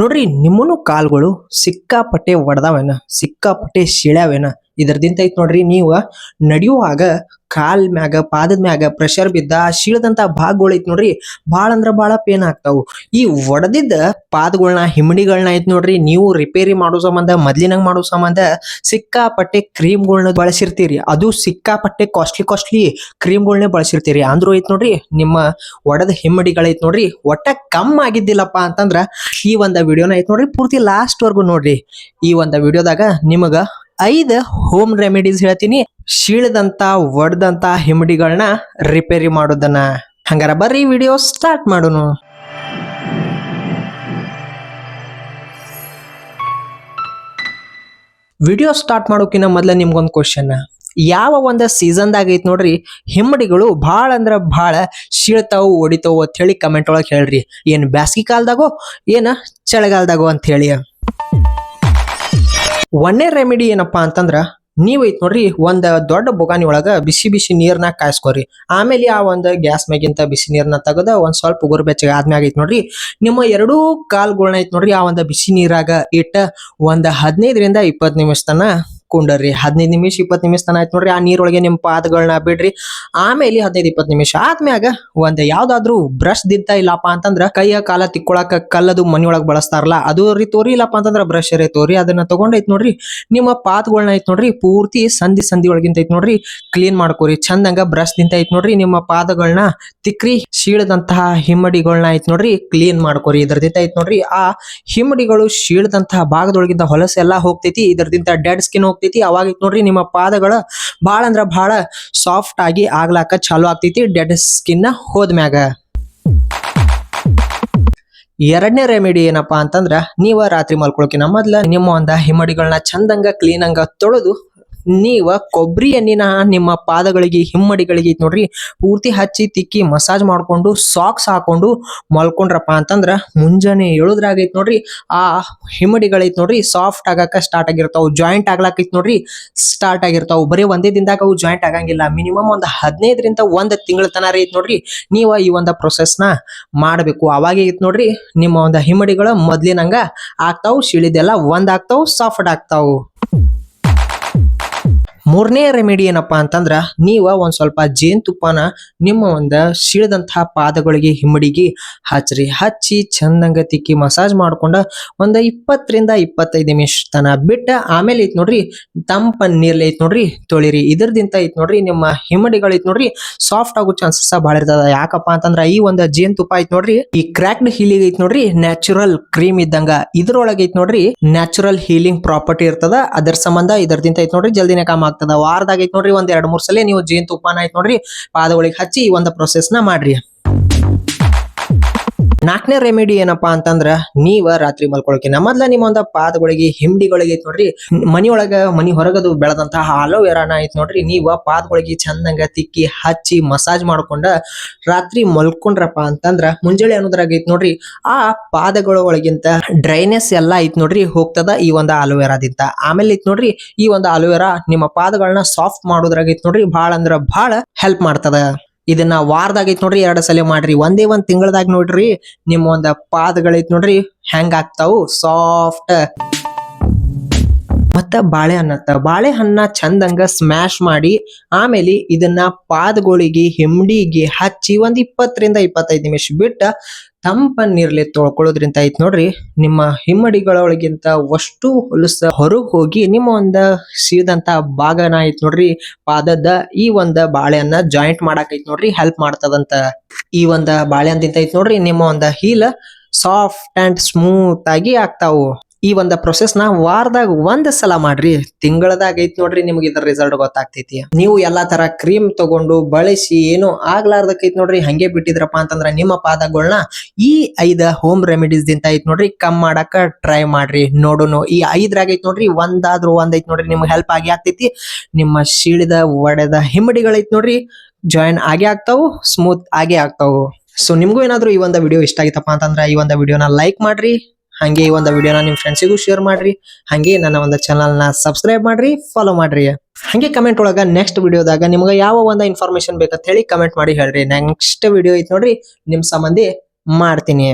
ನೋಡ್ರಿ ನಿಮ್ಮನು ಕಾಲ್ಗಳು ಸಿಕ್ಕಾಪಟ್ಟೆ ಒಡ್ದಾವೇನ ಸಿಕ್ಕಾಪಟ್ಟೆ ಶಿಳ್ಯಾವೇನ ಇದರದಿಂದ ಐತ್ ನೋಡ್ರಿ ನೀವು ನಡೆಯುವಾಗ ಕಾಲ್ ಮ್ಯಾಗ ಪಾದದ ಮ್ಯಾಗ ಪ್ರೆಷರ್ ಬಿದ್ದ ಆ ಶೀಳದಂತ ಭಾಗಗಳು ಐತ್ ನೋಡ್ರಿ ಭಾಳ ಅಂದ್ರ ಭಾಳ ಪೇನ್ ಆಗ್ತಾವು. ಈ ಒಡದಿದ್ದ ಪಾದಗಳನ್ನ ಹಿಮ್ಮಡಿಗಳನ್ನ ಐತ್ ನೋಡ್ರಿ ನೀವು ರಿಪೇರಿ ಮಾಡೋ ಸಂಬಂಧ ಮೊದ್ಲಿನಂಗ್ ಮಾಡೋ ಸಂಬಂಧ ಸಿಕ್ಕಾಪಟ್ಟೆ ಕ್ರೀಮ್ಗಳನ್ನ ಬಳಸಿರ್ತೀರಿ. ಅದು ಸಿಕ್ಕಾಪಟ್ಟೆ ಕಾಸ್ಟ್ಲಿ ಕ್ರೀಮ್ಗಳನ್ನೇ ಬಳಸಿರ್ತೀರಿ. ಅಂದ್ರೂ ಐತ್ ನೋಡ್ರಿ ನಿಮ್ಮ ಒಡದ ಹಿಮ್ಮಡಿಗಳೈತ್ ನೋಡ್ರಿ ಒಟ್ಟ ಕಮ್ಮಿ ಆಗಿದ್ದಿಲ್ಲಪ್ಪ ಅಂತಂದ್ರ ಈ ಒಂದ ವಿಡಿಯೋನ ಐತ್ ನೋಡ್ರಿ ಪೂರ್ತಿ ಲಾಸ್ಟ್ ವರ್ಗು ನೋಡ್ರಿ. ಈ ಒಂದ ವಿಡಿಯೋದಾಗ ನಿಮಗ 5 ಹೋಮ್ ರೆಮಿಡೀಸ್ ಹೇಳ್ತೀನಿ ಶೀಳದಂತ ಒಡ್ದಂತ ಹಿಮ್ಮಡಿಗಳನ್ನ ರಿಪೇರಿ ಮಾಡೋದನ್ನ. ಹಂಗಾರ ಬರ್ರಿ ವಿಡಿಯೋ ಸ್ಟಾರ್ಟ್ ಮಾಡೋನು. ವಿಡಿಯೋ ಸ್ಟಾರ್ಟ್ ಮಾಡೋಕಿನ್ನ ಮೊದ್ಲ ನಿಮ್ಗೊಂದು ಕ್ವಶನ್, ಯಾವ ಒಂದ ಸೀಸನ್ದಾಗ ಐತ್ ನೋಡ್ರಿ ಹಿಮ್ಮಡಿಗಳು ಭಾಳ ಅಂದ್ರ ಭಾಳ ಶೀಳ್ತಾವು ಒಡಿತಾವು ಅಂತ ಹೇಳಿ ಕಮೆಂಟ್ ಒಳಗೆ ಹೇಳ್ರಿ. ಏನ್ ಬ್ಯಾಸ್ಗಿ ಕಾಲದಾಗೋ ಏನ ಚಳಿಗಾಲದಾಗೋ ಅಂತ ಹೇಳಿ. ಒಂದೇ ರೆಮಿಡಿ ಏನಪ್ಪಾ ಅಂತಂದ್ರ ನೀವ್ ಐತ್ ನೋಡ್ರಿ ಒಂದ್ ದೊಡ್ಡ ಬೊಗಾನಿ ಒಳಗ ಬಿಸಿ ನೀರ್ನ ಕಾಯಿಸ್ಕೊರಿ. ಆಮೇಲೆ ಆ ಒಂದ್ ಗ್ಯಾಸ್ ಮ್ಯಾಗಿಂತ ಬಿಸಿ ನೀರ್ನ ತೆಗೆದ ಒಂದ್ ಸ್ವಲ್ಪ ಉಗುರು ಬೆಚ್ಚಗೆ ಆದ್ಮ್ಯಾಗ ಐತ್ ನೋಡ್ರಿ ನಿಮ್ಮ ಎರಡೂ ಕಾಲ್ಗಳ್ನ ಐತ್ ನೋಡ್ರಿ ಆ ಒಂದ್ ಬಿಸಿ ನೀರಾಗ ಇಟ್ಟ ಒಂದ್ 15 ರಿಂದ 20 ನಿಮಿಷ ತನ ಕುಂಡರ್ರಿ. 15 ನಿಮಿಷ 20 ನಿಮಿಷ ತನ ಆಯ್ತು ನೋಡ್ರಿ ಆ ನೀರೊಳಗೆ ನಿಮ್ ಪಾದಗಳನ್ನ ಬಿಡ್ರಿ. ಆಮೇಲೆ 15-20 ನಿಮಿಷ ಆದ್ಮ್ಯಾಗ ಒಂದ್ ಯಾವ್ದಾದ್ರು ಬ್ರಷ್ ದಿಂತ ಇಲ್ಲಪ್ಪ ಅಂತಂದ್ರ ಕೈಯ ಕಾಲ ತಿಕ್ಕೊಳಕ ಕಲ್ಲದು ಮನಿಯೊಳಗ್ ಬಳಸ್ತಾರಲ್ಲ ಅದು ರೀ ತೋರಿ, ಇಲ್ಲಪ್ಪ ಅಂತಂದ್ರ ಬ್ರಷ್ ರೇ ತೋರಿ. ಅದನ್ನ ತಗೊಂಡೈತ್ ನೋಡ್ರಿ ನಿಮ್ಮ ಪಾದಗಳನ್ನ ಐತ್ ನೋಡ್ರಿ ಪೂರ್ತಿ ಸಂಧಿ ಒಳಗಿಂತ ಐತ್ ನೋಡ್ರಿ ಕ್ಲೀನ್ ಮಾಡ್ಕೋರಿ. ಚಂದಂಗ ಬ್ರಷ್ ದಿಂತ ಐತ್ ನೋಡ್ರಿ ನಿಮ್ಮ ಪಾದಗಳನ್ನ ತಿಕ್ರಿ ಶೀಳದಂತಹ ಹಿಮ್ಮಡಿಗಳನ್ನ ಐತ್ ನೋಡ್ರಿ ಕ್ಲೀನ್ ಮಾಡ್ಕೋರಿ. ಇದರದಿಂದ ಐತ್ ನೋಡ್ರಿ ಆ ಹಿಮ್ಮಡಿಗಳು ಶೀಳದಂತಹ ಭಾಗದೊಳಗಿಂದ ಹೊಲಸೆಲ್ಲಾ ಹೋಗ್ತೈತಿ. ಇದರದಿಂದ ಡೆಡ್ ಸ್ಕಿನ್ ಹೋಗ್ತೈತಿ. ಅವಾಗ ಐತ್ ನೋಡ್ರಿ ನಿಮ್ಮ ಪಾದಗಳ ಭಾಳ ಅಂದ್ರ ಭಾಳ ಸಾಫ್ಟ್ ಆಗಿ ಆಗ್ಲಾಕ ಚಾಲು ಆಗ್ತೈತಿ ಡೆಡ್ ಸ್ಕಿನ್ ಹೋದ್ಮ್ಯಾಗ. ಎರಡನೇ ರೆಮಿಡಿ ಏನಪ್ಪಾ ಅಂತಂದ್ರ ನೀವ ರಾತ್ರಿ ಮಲ್ಕೊಳಕಿನ ಮೊದ್ಲ ನಿಮ್ಮ ಒಂದ ಹಿಮ್ಮಡಿಗಳನ್ನ ಚಂದಂಗ ಕ್ಲೀನಂಗ ತೊಳೆದು ನೀವ ಕೊಬ್ಬರಿ ಎಣ್ಣಿನ ನಿಮ್ಮ ಪಾದಗಳಿಗೆ ಹಿಮ್ಮಡಿಗಳಿಗೆ ಐತ್ ನೋಡ್ರಿ ಪೂರ್ತಿ ಹಚ್ಚಿ ತಿಕ್ಕಿ ಮಸಾಜ್ ಮಾಡ್ಕೊಂಡು ಸಾಕ್ಸ್ ಹಾಕೊಂಡು ಮಲ್ಕೊಂಡ್ರಪ್ಪ ಅಂತಂದ್ರ ಮುಂಜಾನೆ ಏಳುದ್ರಾಗ ಐತ್ ನೋಡ್ರಿ ಆ ಹಿಮ್ಮಡಿಗಳೈತ್ ನೋಡ್ರಿ ಸಾಫ್ಟ್ ಆಗಾಕ ಸ್ಟಾರ್ಟ್ ಆಗಿರ್ತಾವ. ಜಾಯಿಂಟ್ ಆಗ್ಲಾಕೈತ್ ನೋಡ್ರಿ ಸ್ಟಾರ್ಟ್ ಆಗಿರ್ತಾವ. ಬರೀ ಒಂದೇ ದಿನದಾಗ ಅವು ಜಾಯಿಂಟ್ ಆಗಂಗಿಲ್ಲ. ಮಿನಿಮಮ್ ಒಂದ್ 15 ರಿಂದ 1 ತಿಂಗಳ ತನ ಐತ್ ನೋಡ್ರಿ ನೀವ ಈ ಒಂದ ಪ್ರೊಸೆಸ್ ನ ಮಾಡ್ಬೇಕು. ಅವಾಗ ಐತ್ ನೋಡ್ರಿ ನಿಮ್ಮ ಒಂದ ಹಿಮ್ಮಡಿಗಳ ಮೊದ್ಲಿನಂಗ ಆಗ್ತಾವ್, ಶಿಳಿದೆಲ್ಲ ಒಂದ್ ಆಗ್ತಾವ್, ಸಾಫ್ಟ್ ಆಗ್ತಾವು. ಮೂರನೇ ರೆಮಿಡಿ ಏನಪ್ಪಾ ಅಂತಂದ್ರ ನೀವ ಒಂದ್ ಸ್ವಲ್ಪ ಜೇನುತುಪ್ಪನ ನಿಮ್ಮ ಒಂದ ಶೀಳದಂತಹ ಪಾದಗಳಿಗೆ ಹಿಮ್ಮಡಿಗೆ ಹಚ್ಚ್ರಿ. ಹಚ್ಚಿ ಚಂದಂಗ ತಿಕ್ಕಿ ಮಸಾಜ್ ಮಾಡ್ಕೊಂಡ ಒಂದ್ 20 ರಿಂದ 25 ನಿಮಿಷ ತನ ಬಿಟ್ಟ ಆಮೇಲೆ ಐತ್ ನೋಡ್ರಿ ತಂಪ ನೀರ್ಲಿ ಐತ್ ನೋಡ್ರಿ ತೊಳಿರಿ. ಇದರದಿಂದ ಐತ್ ನೋಡ್ರಿ ನಿಮ್ಮ ಹಿಮ್ಮಡಿಗಳು ಐತ್ ನೋಡ್ರಿ ಸಾಫ್ಟ್ ಆಗೋ ಚಾನ್ಸಸ್ ಭಾಳ ಇರ್ತದ. ಯಾಕಪ್ಪ ಅಂತಂದ್ರ ಈ ಒಂದ್ ಜೇನುತುಪ್ಪ ಐತ್ ನೋಡ್ರಿ ಈ ಕ್ರ್ಯಾಕ್ಡ್ ಹೀಲಿಂಗ್ ಐತ್ ನೋಡ್ರಿ ನ್ಯಾಚುರಲ್ ಕ್ರೀಮ್ ಇದ್ದಂಗ. ಇದ್ರೊಳಗ ಐತ್ ನೋಡ್ರಿ ನ್ಯಾಚುರಲ್ ಹೀಲಿಂಗ್ ಪ್ರಾಪರ್ಟಿ ಇರ್ತದ. ಅದರ ಸಂಬಂಧ ಇದರದಿಂದ ಐತ್ ನೋಡ್ರಿ ಜಲ್ದಿನೇ ಕಾಮ್ ಆಗ್ತದ. ವಾರದಾಗ ಐತ್ ನೋಡ್ರಿ ಒಂದ್ 2-3 ಸಲ ನೀವು ಜೇನುತುಪ್ಪನ ಐತ್ ನೋಡ್ರಿ ಪಾದಗಳಿಗೆ ಹಚ್ಚಿ ಈ ಒಂದು ಪ್ರೊಸೆಸ್ ನ ಮಾಡ್ರಿ. ನಾಲ್ಕನೇ ರೆಮಿಡಿ ಏನಪ್ಪಾ ಅಂತಂದ್ರ ನೀವ ರಾತ್ರಿ ಮಲ್ಕೊಳಕಿನ ಮೊದ್ಲ ನಿಮ್ಮ ಒಂದ ಪಾದಗಳಿಗೆ ಹಿಮ್ಮಡಿಗಳಿಗೆ ಐತ್ ನೋಡ್ರಿ ಮನಿ ಹೊರಗದು ಬೆಳೆದಂತಹ ಅಲೋವೆರಾನ ಐತ್ ನೋಡ್ರಿ ನೀವ ಪಾದಗಳಿಗೆ ಚಂದಂಗ ತಿಕ್ಕಿ ಹಚ್ಚಿ ಮಸಾಜ್ ಮಾಡ್ಕೊಂಡ ರಾತ್ರಿ ಮಲ್ಕೊಂಡ್ರಪ್ಪ ಅಂತಂದ್ರ ಮುಂಜಾನೆ ಅನ್ನೋದ್ರಾಗ ಐತ್ ನೋಡ್ರಿ ಆ ಪಾದಗಳ ಒಳಗಿಂತ ಡ್ರೈನೆಸ್ ಎಲ್ಲಾ ಐತ್ ನೋಡ್ರಿ ಹೋಗ್ತದ ಈ ಒಂದ ಅಲೋವೆರಾದಿಂದ. ಆಮೇಲೆ ಐತ್ ನೋಡ್ರಿ ಈ ಒಂದು ಅಲೋವೆರಾ ನಿಮ್ಮ ಪಾದಗಳನ್ನ ಸಾಫ್ಟ್ ಮಾಡೋದ್ರಾಗ ಐತ್ ನೋಡ್ರಿ ಭಾಳ ಅಂದ್ರ ಭಾಳ ಹೆಲ್ಪ್ ಮಾಡ್ತದ. ಇದನ್ನ ವಾರದಾಗ ಐತ್ ನೋಡ್ರಿ 2 ಸಲ ಮಾಡ್ರಿ. ಒಂದೇ ಒಂದ್ ತಿಂಗಳದಾಗ ನೋಡ್ರಿ ನಿಮ್ಮ ಒಂದ ಪಾದಗಳೈತ್ ನೋಡ್ರಿ ಹೆಂಗ್ ಆಗ್ತಾವು ಸಾಫ್ಟ್. ಮತ್ತ ಬಾಳೆಹಣ್ಣ ಚಂದಂಗ ಸ್ಮ್ಯಾಶ್ ಮಾಡಿ ಆಮೇಲೆ ಇದನ್ನ ಪಾದಗಳಿಗೆ ಹಿಮ್ಮಡಿಗೆ ಹಚ್ಚಿ ಒಂದ್ 20 ರಿಂದ 25 ನಿಮಿಷ ಬಿಟ್ಟ ತಂಪ ನೀರ್ಲಿ ತೊಳ್ಕೊಳ್ಳೋದ್ರಿಂದ ಐತ್ ನೋಡ್ರಿ ನಿಮ್ಮ ಹಿಮ್ಮಡಿಗಳೊಳಗಿಂತ ಅಷ್ಟು ಹೊಲಸ ಹೊರಗ್ ಹೋಗಿ ನಿಮ್ಮ ಒಂದ ಸೀದಂತ ಭಾಗನ ಐತ್ ನೋಡ್ರಿ ಪಾದದ ಈ ಒಂದ ಬಾಳೆಹಣ್ಣ ಜಾಯಿಂಟ್ ಮಾಡಕ್ ಐತ್ ನೋಡ್ರಿ ಹೆಲ್ಪ್ ಮಾಡ್ತದಂತ. ಈ ಒಂದ ಬಾಳೆಹಣ್ಣಿಂದ ಐತ್ ನೋಡ್ರಿ ನಿಮ್ಮ ಒಂದ ಹೀಲ್ ಸಾಫ್ಟ್ ಅಂಡ್ ಸ್ಮೂತ್ ಆಗಿ ಆಗ್ತಾವು. ಈ ಒಂದ ಪ್ರೊಸೆಸ್ ನ ವಾರದಾಗ 1 ಸಲ ಮಾಡ್ರಿ. ತಿಂಗಳದಾಗ ಐತ್ ನೋಡ್ರಿ ನಿಮ್ಗೆ ಇದ್ರ ರಿಸಲ್ಟ್ ಗೊತ್ತಾಗ್ತೈತಿ. ನೀವು ಎಲ್ಲಾ ತರ ಕ್ರೀಮ್ ತಗೊಂಡು ಬಳಸಿ ಏನು ಆಗ್ಲಾರ್ದಕ್ ಐತ್ ನೋಡ್ರಿ ಹಂಗೆ ಬಿಟ್ಟಿದ್ರಪ್ಪ ಅಂತಂದ್ರ ನಿಮ್ಮ ಪಾದಗಳನ್ನ ಈ 5 ಹೋಮ್ ರೆಮಿಡೀಸ್ ದಿಂತ ಐತ್ ನೋಡ್ರಿ ಕಮ್ ಮಾಡಾಕ ಟ್ರೈ ಮಾಡ್ರಿ. ನೋಡುನು ಈ 5ರಾಗ ಐತ್ ನೋಡ್ರಿ ಒಂದಾದ್ರೂ ಒಂದ್ ಐತ್ ನೋಡ್ರಿ ನಿಮ್ಗೆ ಹೆಲ್ಪ್ ಆಗಿ ಆಗ್ತೈತಿ. ನಿಮ್ಮ ಶೀಳಿದ ಒಡೆದ ಹಿಮ್ಮಡಿಗಳೈತ್ ನೋಡ್ರಿ ಜಾಯಿನ್ ಆಗೇ ಆಗ್ತಾವು, ಸ್ಮೂತ್ ಆಗೇ ಆಗ್ತಾವು. ಸೊ ನಿಮ್ಗೂ ಏನಾದ್ರು ಈ ಒಂದು ವಿಡಿಯೋ ಇಷ್ಟ ಆಗಿತ್ತಪ್ಪ ಅಂತಂದ್ರ ಈ ಒಂದು ವಿಡಿಯೋನ ಲೈಕ್ ಮಾಡ್ರಿ. ಹಂಗೆ ಈ ಒಂದು ವಿಡಿಯೋನ ನಿಮ್ ಫ್ರೆಂಡ್ಸಿಗೂ ಶೇರ್ ಮಾಡ್ರಿ. ಹಂಗೆ ನನ್ನ ಒಂದು ಚಾನಲ್ ನ ಸಬ್ಸ್ಕ್ರೈಬ್ ಮಾಡ್ರಿ, ಫಾಲೋ ಮಾಡ್ರಿ. ಹಂಗೆ ಕಮೆಂಟ್ ಒಳಗ ನೆಕ್ಸ್ಟ್ ವಿಡಿಯೋದಾಗ ನಿಮ್ಗೆ ಯಾವ ಒಂದು ಇನ್ಫಾರ್ಮೇಶನ್ ಬೇಕಂತ ಹೇಳಿ ಕಮೆಂಟ್ ಮಾಡಿ ಹೇಳ್ರಿ. ನೆಕ್ಸ್ಟ್ ವಿಡಿಯೋ ಐತ್ ನೋಡ್ರಿ ನಿಮ್ ಸಂಬಂಧಿ ಮಾಡ್ತೀನಿ.